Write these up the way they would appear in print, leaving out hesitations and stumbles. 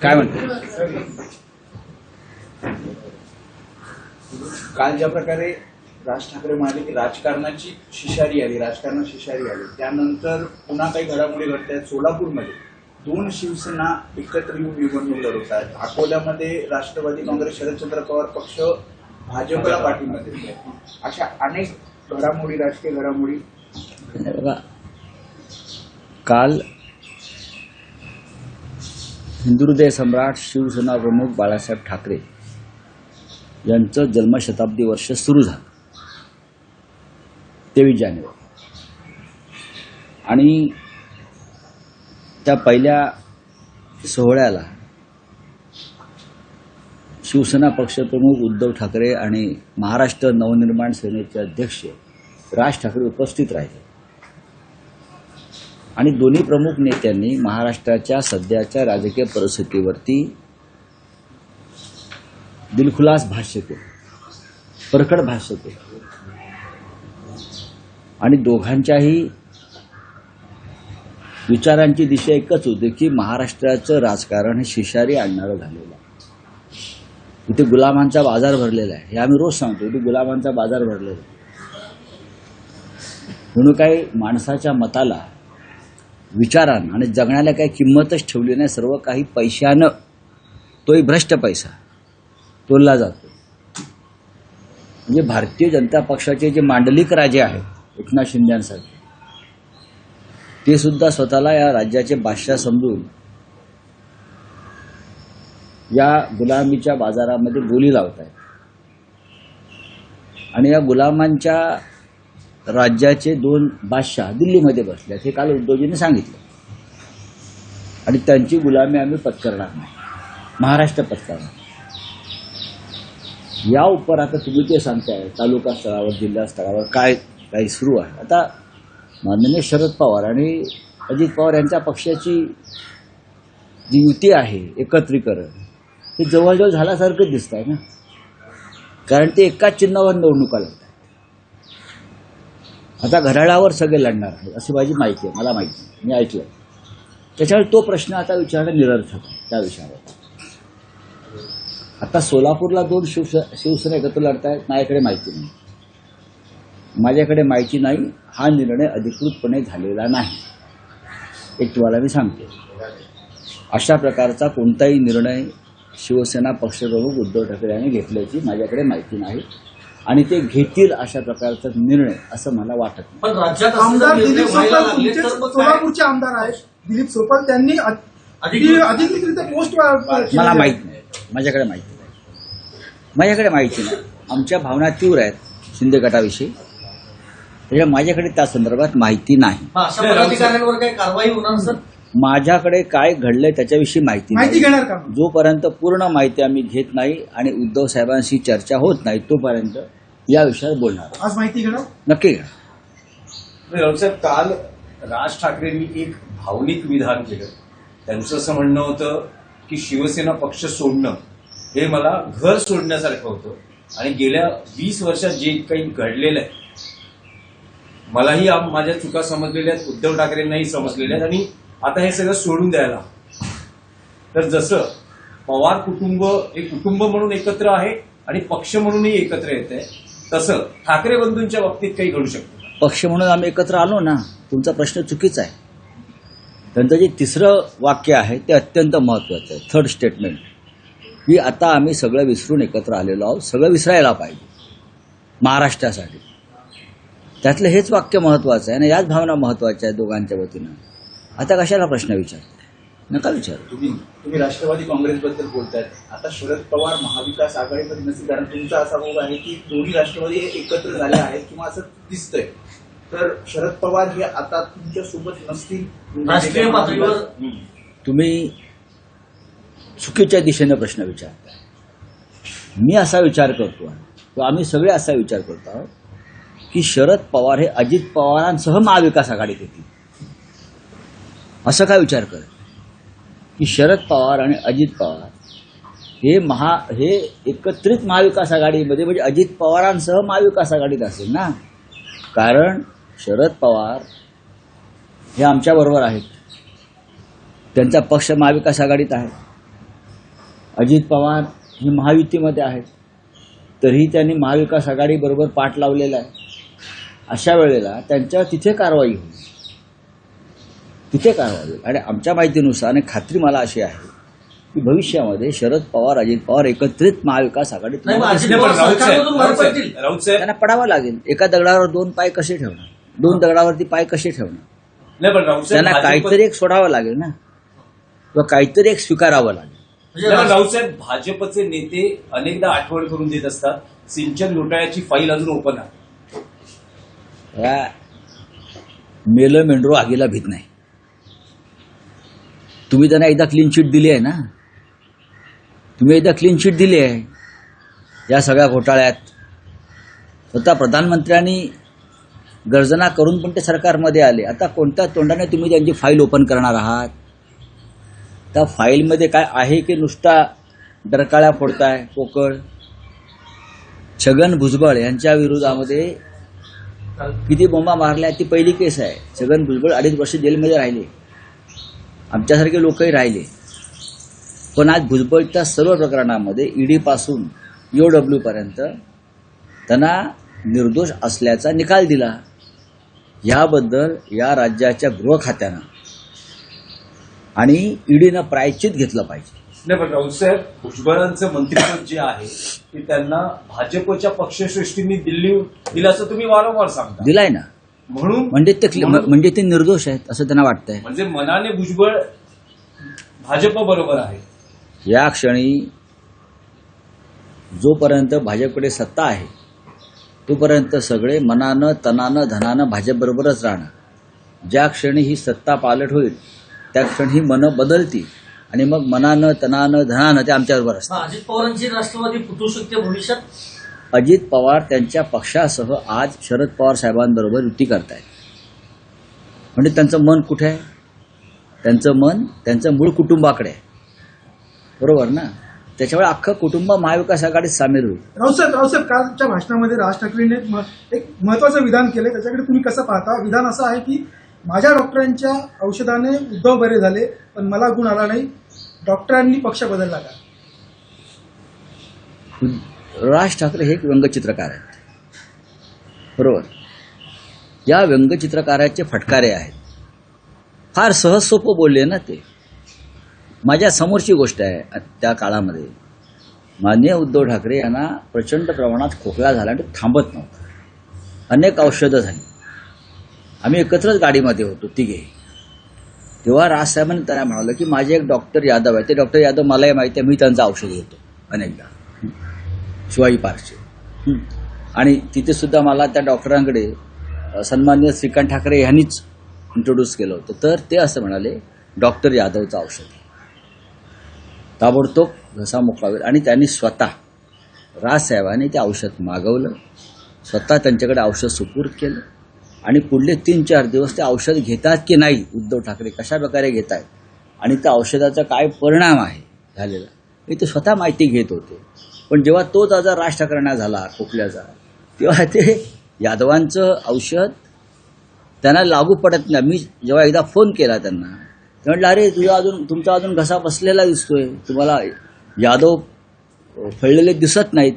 काय म्हणते? काल ज्या प्रकारे राज ठाकरे म्हणाले की राजकारणाची शिशारी आली, राजकारणात शिशारी आली, त्यानंतर पुन्हा काही घडामोडी घडत आहेत. सोलापूरमध्ये 2 शिवसेना एकत्र येऊन निवडणूक लढवत आहेत. अकोल्यामध्ये राष्ट्रवादी काँग्रेस शरदचंद्र पवार पक्ष भाजपला पाठिंबा देत आहे. अशा अनेक घडामोडी, राजकीय घडामोडी. बघा, काल हिंदुहृदय सम्राट शिवसेना प्रमुख बाळासाहेब ठाकरे यांचं जन्मशताब्दी वर्ष सुरू झालं 23 जानेवारी. आणि त्या पहिल्या सोहळ्याला शिवसेना पक्षप्रमुख उद्धव ठाकरे आणि महाराष्ट्र नवनिर्माण सेनेचे अध्यक्ष राज ठाकरे उपस्थित राहिले. आणि दोन्ही प्रमुख नेत्यांनी महाराष्ट्राच्या सध्याच्या राजकीय परिस्थितीवरती दिलखुलास भाष्य केलं, परखड भाष्य केलं. आणि दोघांच्याही विचारांची दिशा एकच होती की महाराष्ट्राचं राजकारण हे शिशारी आणणारं झालेलं आहे. इथे गुलामांचा बाजार भरलेला आहे. हे आम्ही रोज सांगतो, इथे गुलामांचा बाजार भरलेला आहे. म्हणून काही माणसाच्या मताला, विचारांना आणि जगण्याला काही किंमतच ठेवली नाही. सर्व काही पैशानं, तोही भ्रष्ट पैसा तोलला जातो. म्हणजे भारतीय जनता पक्षाचे जे मांडलिक राजे आहेत एकनाथ शिंदेसाठी, ते सुद्धा स्वतःला या राज्याचे बादशाह समजून या गुलामीच्या बाजारामध्ये बोली लावत आहेत. आणि या गुलामांच्या राज्याचे 2 बादशाह दिल्लीमध्ये बसले, हे काल उद्धवजींनी सांगितलं. आणि त्यांची गुलामी आम्ही पत्करणार नाही, महाराष्ट्र पत्करणार. या उपर आता तुम्ही ते सांगताय तालुका स्तरावर, जिल्हा स्तरावर काय काही सुरू आहे. आता माननीय शरद पवार आणि अजित पवार यांच्या पक्षाची जी युती आहे, एकत्रीकरण, हे जवळजवळ झाल्यासारखं दिसत आहे ना. कारण ते एकाच चिन्हावर निवडणुका लढतात. आता घड्याळावर सगळे लढणार आहेत अशी माझी माहिती आहे, मला माहिती आहे, मी ऐकलं. त्याच्यामुळे तो प्रश्न आता विचारणं निरर्थक आहे. त्या विषयावर आता सोलापूरला 2 शिवसेना एकत्र लढतायत, माझ्याकडे माहिती नाही. माझ्याकडे माहिती नाही. हा निर्णय अधिकृतपणे झालेला नाही, एक तुम्हाला मी सांगतो. अशा प्रकारचा कोणताही निर्णय शिवसेना पक्षप्रमुख उद्धव ठाकरे यांनी घेतल्याची माझ्याकडे माहिती नाही. आणि ते घेतील अशा प्रकारचा निर्णय असं मला वाटत नाही. पण राज्यात आमदार दिलीप सोपल सोलापूरचे आमदार आहेत, दिलीप सोपल, त्यांनी अधिकृतरित्या पोस्ट मला माहित नाही, माझ्याकडे माहिती नाही. माझ्याकडे माहिती नाही. आमच्या भावना तीव्र आहेत शिंदे गटाविषयी, त्यामुळे माझ्याकडे त्या संदर्भात माहिती नाही. अशा पदाधिकाऱ्यांवर काही कारवाई होणार सर? माझ्याकडे काय घडलंय त्याच्याविषयी माहिती घेणार का? जोपर्यंत पूर्ण माहिती आम्ही घेत नाही आणि उद्धव साहेबांशी चर्चा होत नाही तोपर्यंत या विषयावर बोलणार. आज माहिती घेणार नक्की घेणार. राऊत साहेब, काल राज ठाकरेंनी एक भावनिक विधान केलं. त्यांचं असं म्हणणं होतं की शिवसेना पक्ष सोडणं हे मला घर सोडण्यासारखं होतं. आणि गेल्या 20 वर्षात जे काही घडलेलं आहे, मलाही माझ्या चुका समजलेल्या आहेत, उद्धव ठाकरेंनाही समजलेल्या आहेत. आणि आता हे सगळं सोडून द्यायला. तर जसं पवार कुटुंब हे कुटुंब म्हणून एकत्र आहे आणि पक्ष म्हणूनही एकत्र येत आहे, तसं ठाकरे बंधूंच्या बाबतीत काही घडू शकतं. पक्ष म्हणून आम्ही एकत्र आलो ना, तुमचा प्रश्न चुकीचा आहे. त्यांचं जे 3रं वाक्य आहे ते अत्यंत महत्वाचं आहे, 3rd स्टेटमेंट, की आता आम्ही सगळं विसरून एकत्र आलेलो आहोत. सगळं विसरायला पाहिजे महाराष्ट्रासाठी. त्यातलं हेच वाक्य महत्वाचं आहे आणि याच भावना महत्वाच्या आहेत दोघांच्या वतीनं. आता कशाला प्रश्न विचारताय? नका विचारू. तुम्ही राष्ट्रवादी काँग्रेसबद्दल बोलतायत. आता शरद पवार महाविकास आघाडीमध्ये नसतील, कारण तुमचा असा भाव आहे की दोन्ही राष्ट्रवादी एकत्र झाले आहेत किंवा असं दिसतंय. तर शरद पवार हे आता तुमच्या सोबत नसतील, राष्ट्रीय पातळीवर. तुम्ही चुकीच्या दिशेने प्रश्न विचारताय. मी असा विचार करतो, आम्ही सगळे असा विचार करतो आहोत की शरद पवार हे अजित पवारांसह महाविकास आघाडीत येतील. असं काय विचार करत की शरद पवार आणि अजित पवार हे एकत्रित महाविकास आघाडीमध्ये, म्हणजे अजित पवारांसह महाविकास आघाडीत असेल ना. कारण शरद पवार हे आमच्याबरोबर आहेत. त्यांचा पक्ष महाविकास आघाडीत आहे. अजित पवार हे महायुतीमध्ये आहेत. तरीही त्यांनी महाविकास आघाडीबरोबर पाठ लावलेला आहे. अशा वेळेला त्यांच्यावर तिथे कारवाई होईल. तिथे कारवाई होईल. आणि आमच्या माहितीनुसार आणि खात्री मला अशी आहे की भविष्यामध्ये शरद पवार अजित पवार एकत्रित महाविकास आघाडीत नाही, मग अजित नाही, पण पवार राऊत सरकारमधून बाहेर साहेब पडतील. राऊत साहेब त्यांना पडावं लागेल. एका दगडावर दोन पाय कसे ठेवणार? दोन दगडावरती पाय कसे ठेवणार? नाही, पण राऊत साहेब त्यांना काहीतरी एक सोडावं लागेल ना, किंवा काहीतरी एक स्वीकारावं लागेल. म्हणजे नाही, पण राऊत साहेब भाजपचे नेते अनेकदा आठवण करून देत असतात, सिंचन घोटाळ्याची फाईल अजून ओपन आहे. या मेलं मेंढरो आगीला भीत नाही. तुम्ही त्यांना एकदा क्लीन चिट दिली आहे ना, तुम्ही एकदा क्लीन चिट दिली आहे या सगळ्या घोटाळ्यात. स्वतः प्रधानमंत्र्यांनी गर्जना करून पण ते सरकारमध्ये आले. आता कोणत्या तोंडाने तुम्ही त्यांची फाईल ओपन करणार आहात? त्या फाईलमध्ये काय आहे की नुसता डरकाळ्या फोडताय पोकळ? छगन भुजबळ यांच्या विरोधामध्ये किती बोंबा मारल्या ती पहिली केस आहे. छगन भुजबळ 2.5 वर्ष जेलमध्ये राहिले. आमच्यासारखे लोकही राहिले. पण आज भुजबळच्या सर्व प्रकरणामध्ये ईडी पासून EOW पर्यंत त्यांना निर्दोष असल्याचा निकाल दिला. याबद्दल या राज्याच्या गृह खात्यानं आणि ईडीनं प्रायश्चित घेतलं पाहिजे. नाही, पण राऊत साहेब भुजबळांचं मंत्रिपद जे आहे ते त्यांना भाजपच्या पक्षश्रेष्ठींनी दिलं असं तुम्ही वारंवार सांगता. दिलाय ना, म्हणून म्हणजे ते निर्दोष आहेत असं त्यांना वाटतंय. म्हणजे मनाने भुजबळ भाजप बरोबर आहे. या क्षणी जोपर्यंत भाजपकडे सत्ता आहे तोपर्यंत सगळे मनानं तनानं धनानं भाजपबरोबरच राहणार. ज्या क्षणी ही सत्ता पालट होईल त्या क्षणी ही मनं बदलतील आणि मग मनानं तनानं धनानं ते आमच्याबरोबर असतात. अजित पवारांची राष्ट्रवादी फुटू शकते भविष्यात. अजित पवार त्यांच्या पक्षासह आज शरद पवार साहेबांबरोबर युती करतायत. म्हणजे त्यांचं मन कुठे आहे? त्यांचं मन त्यांचं मूळ कुटुंबाकडे आहे. बरोबर ना? त्याच्यामुळे अख्खं कुटुंब महाविकास आघाडीत सामील होईल. रावसाहेब कालच्या भाषणामध्ये राज ठाकरेंनी एक महत्वाचं विधान केलं. त्याच्याकडे तुम्ही कसं पाहता? विधान असं आहे की माझ्या डॉक्टरांच्या औषधाने उद्धव बरे झाले पण मला गुण आला नाही. डॉक्टरांनी पक्ष बदलला का? राज ठाकरे हे एक व्यंगचित्रकार आहेत. बरोबर. या व्यंगचित्रकाराचे फटकारे आहेत. फार सहज सोपं बोलले ना ते. माझ्या समोरची गोष्ट आहे. त्या काळामध्ये माननीय उद्धव ठाकरे यांना प्रचंड प्रमाणात खोकला झाला आणि तो थांबत नव्हता. अनेक औषधं झाली. आम्ही एकत्रच गाडीमध्ये होतो तिघे. तेव्हा राजसाहेबांनी त्यांना म्हणालं की माझे एक डॉक्टर यादव आहे. ते डॉक्टर यादव मलाही माहिती आहे, मी त्यांचं औषध घेतो अनेकदा, शिवाजी पार्कचे. आणि तिथे सुद्धा मला त्या डॉक्टरांकडे सन्माननीय श्रीकांत ठाकरे यांनीच इंट्रोड्यूस केलं होतं. तर ते असं म्हणाले डॉक्टर यादवचं औषध आहे, ताबडतोब घसा मोकळा होईल. आणि त्यांनी स्वतः राजसाहेबांनी ते औषध मागवलं, स्वतः त्यांच्याकडे औषध सुपूर्द केलं. आणि पुढले 3-4 दिवस ते औषध घेतात की नाही, उद्धव ठाकरे कशा प्रकारे घेत आहेत आणि त्या औषधाचा काय परिणाम आहे झालेला, हे ते स्वतः माहिती घेत होते. पण जेव्हा तोच आजार राज ठाकरेंना झाला खोकल्याचा, तेव्हा ते यादवांचं औषध त्यांना लागू पडत नाही. मी जेव्हा एकदा फोन केला त्यांना, ते म्हटलं अरे तुमचा अजून घसा बसलेला दिसतोय, तुम्हाला यादव फळलेले दिसत नाहीत.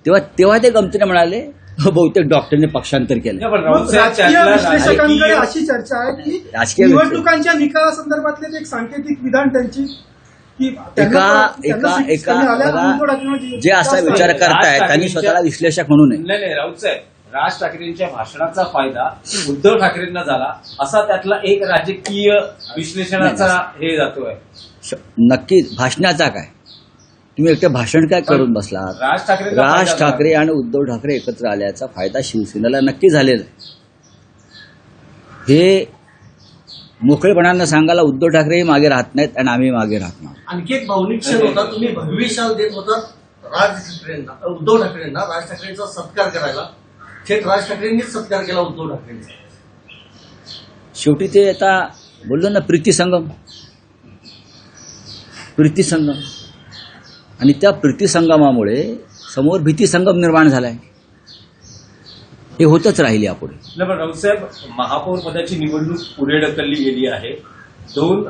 तेव्हा ते गमतीने म्हणाले बहुतेक डॉक्टरने पक्षांतर केलं. नाही, पण राऊत मग साहेब राजकीय त्यातला विश्लेषकांकडे राजकीय- अशी चर्चा आहे की राजकीय निवडणुकांच्या निकालासंदर्भातले एक सांकेतिक विधान त्यांची की एका जे असा विचार करतायत त्यांनी स्वतःला विश्लेषक म्हणू नये. नाही, राऊत साहेब राज ठाकरेंच्या भाषणाचा फायदा उद्धव ठाकरेंना झाला असा त्यातला एक राजकीय विश्लेषणाचा हे जातोय. नक्की भाषणाचा काय, तुम्ही एकटे भाषण काय करून बसलात? राज ठाकरेंना राज फायदा ठाकरे आणि उद्धव ठाकरे एकत्र आल्याचा फायदा शिवसेनेला नक्की झालेला आहे. हे मोकळेपणानं सांगायला उद्धव ठाकरेही मागे राहत नाहीत आणि आम्ही मागे राहत नाही. आणखी एक भावनिक क्षण होता. तुम्ही भविष्यात देत होता राज ठाकरेंना, उद्धव ठाकरेंना राज ठाकरेंचा सत्कार करायला. थेट राज ठाकरेंनीच सत्कार केला उद्धव ठाकरेंचा. शेवटी ते आता बोललो ना प्रीतिसंगम आणि त्या प्रीतिसंगमामुळे समोर भीतिसंगम निर्माण झालाय. हे होतच राहील यापुढे. नाही, पण राऊतसाहेब, महापौर पदाची निवडणूक पुढे ढकलली गेली आहे. दोन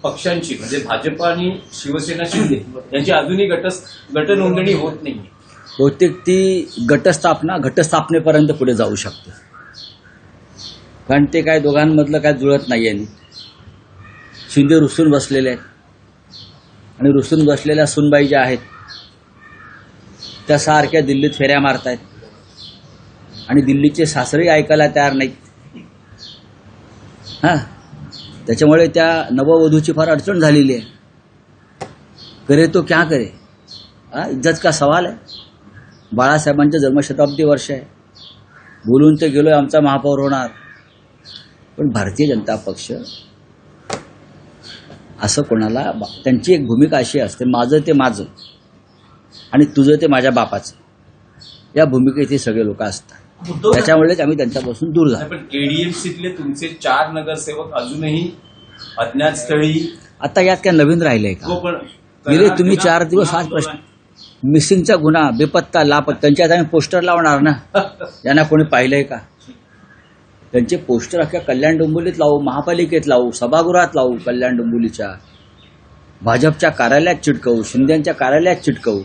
पक्षांची म्हणजे भाजप आणि शिवसेना शिंदे यांची अजूनही गटनोंदणी होत नाही. बहुतेक ती घटस्थापनेपर्यंत पुढे जाऊ शकते, कारण ते काय दोघांमधलं काय जुळत नाही आहे. शिंदे रुसून बसलेले आहेत आणि रुसून बसलेल्या सुनबाई ज्या आहेत त्या सारख्या दिल्लीत फेऱ्या मारतायत आणि दिल्लीचे सासरे ऐकायला तयार नाहीत. हां, त्याच्यामुळे त्या नववधूची फार अडचण झालेली आहे. करे तो क्या करे, इज्जत का सवाल आहे. बाळासाहेबांचं जन्मशताब्दी वर्ष आहे, बोलून ते गेलोय आमचा महापौर होणार. पण भारतीय जनता पक्ष असं कोणाला, त्यांची एक भूमिका अशी असते, माझं ते माझं आणि तुझं ते माझ्या बापाचं, या भूमिकेत हे सगळे लोक असतात. त्याच्यामुळेच आम्ही त्यांच्यापासून दूर झालो. पण केडीएमसीतले तुमचे 4 नगरसेवक अजूनही अज्ञात स्थळी. आता यात काय नवीन राहिलंय का? पण गेले तुम्ही 4 दिवस हाच प्रश्न, मिसिंगचा गुन्हा, बेपत्ता लापत्ता, त्यांच्यात आम्ही पोस्टर लावणार ना. यांना कोणी पाहिलंय का? त्यांचे पोस्टर अख्ख्या कल्याण डोंबिवलीत लावू, महापालिकेत लावू, सभागृहात लावू, कल्याण डोंबिवलीच्या भाजपच्या कार्यालयात चिटकवू, शिंदेच्या कार्यालयात चिटकवू,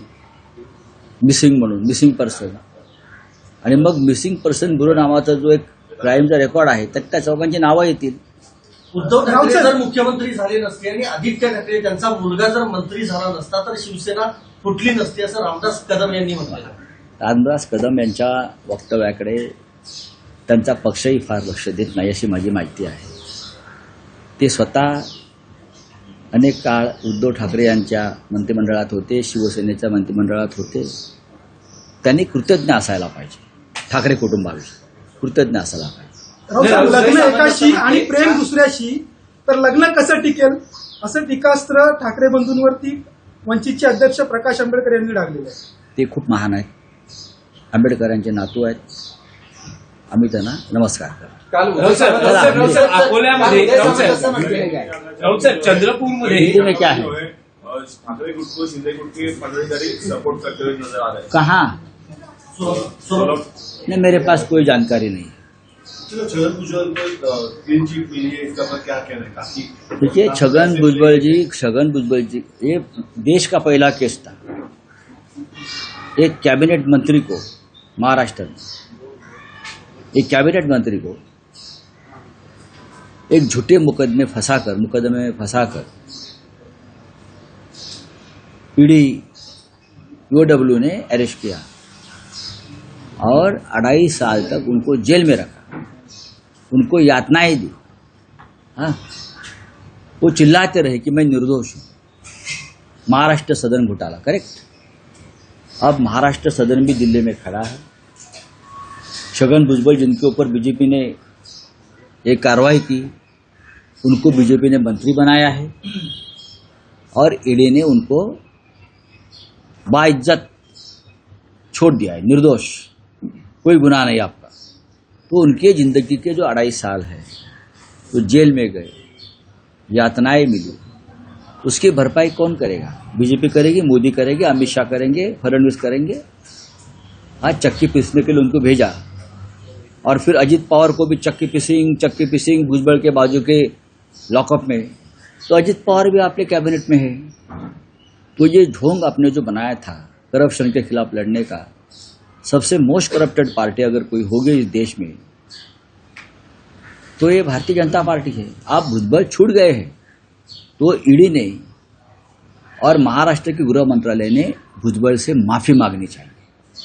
मिसिंग म्हणून, मिसिंग पर्सन. आणि मग मिसिंग पर्सन ब्युरो नावाचा जो एक क्राईमचा रेकॉर्ड आहे त्यात त्या चौघांची नावं येतील. उद्धव ठाकरे जर मुख्यमंत्री झाले नसते आणि आदित्य ठाकरे त्यांचा मुलगा जर मंत्री झाला नसता तर शिवसेना फुटली नसती, असं रामदास कदम यांनी म्हटलं. रामदास कदम यांच्या वक्तव्याकडे त्यांचा पक्षही फार लक्ष देत नाही अशी माझी माहिती आहे. ते स्वतः अनेक काळ उद्धव ठाकरे यांच्या मंत्रिमंडळात होते, शिवसेनेच्या मंत्रिमंडळात होते. त्यांनी कृतज्ञ असायला पाहिजे, ठाकरे कुटुंबाविषयी कृतज्ञ असायला पाहिजे. राऊत साहेब, लग्न एकाशी आणि प्रेम दुसऱ्याशी, तर लग्न कसं टिकेल असं टीकास्त्र ठाकरे बंधूंवरती वंचितचे अध्यक्ष प्रकाश आंबेडकर यांनी डागलेलं आहे. ते खूप महान आहेत, आंबेडकरांचे नातू आहेत, आम्ही त्यांना नमस्कार करतो. राऊतसाहेब, अकोल्यामध्ये राऊतसाहेब, चंद्रपूरमध्ये हिंदी में क्या है? ठाकरे गुट को शिंदे गुट के पदाधिकारी सपोर्ट करते हुए नजर आ रहे हैं. कहाँ? नहीं, मेरे पास कोई जानकारी नहीं. छगन भुजबल को क्लीन चिट मिली है, इसका पर क्या कहना है? काफी देखिए, छगन भुजबल जी ये देश का पहला केस था. एक कैबिनेट मंत्री को महाराष्ट्र में, एक कैबिनेट मंत्री को एक झूठे मुकदमे में फंसाकर ईडी ईओडब्ल्यू ने अरेस्ट किया और 2.5 साल तक उनको जेल में रखा, उनको यातनाएं दी. हाँ, वो चिल्लाते रहे कि मैं निर्दोष हूं. महाराष्ट्र सदन घोटाला, करेक्ट. अब महाराष्ट्र सदन भी दिल्ली में खड़ा है. छगन भुजबल जिनके ऊपर बीजेपी ने एक कार्रवाई की, उनको बीजेपी ने मंत्री बनाया है और ईडी ने उनको बाइज्जत छोड़ दिया है, निर्दोष, कोई गुनाह नहीं आपका. तो उनके जिंदगी के जो 2.5 साल है, तो जेल में गए, यातनाएं मिली, उसकी भरपाई कौन करेगा? बीजेपी करेगी, मोदी करेगी, अमित शाह करेंगे, फडणवीस करेंगे. आज चक्की पीसने के लिए उनको भेजा और फिर अजित पवार को भी चक्की पिसिंग भुजबल के बाजू के लॉकअप में. तो अजित पवार भी आपके कैबिनेट में है. तो ये ढोंग आपने जो बनाया था करप्शन के खिलाफ लड़ने का, सबसे मोस्ट करप्टेड पार्टी अगर कोई होगी इस देश में तो ये भारतीय जनता पार्टी है. आप भुजबल छूट गए हैं तो ईडी ने और महाराष्ट्र के गृह मंत्रालय ने भुजबल से माफी मांगनी चाहिए.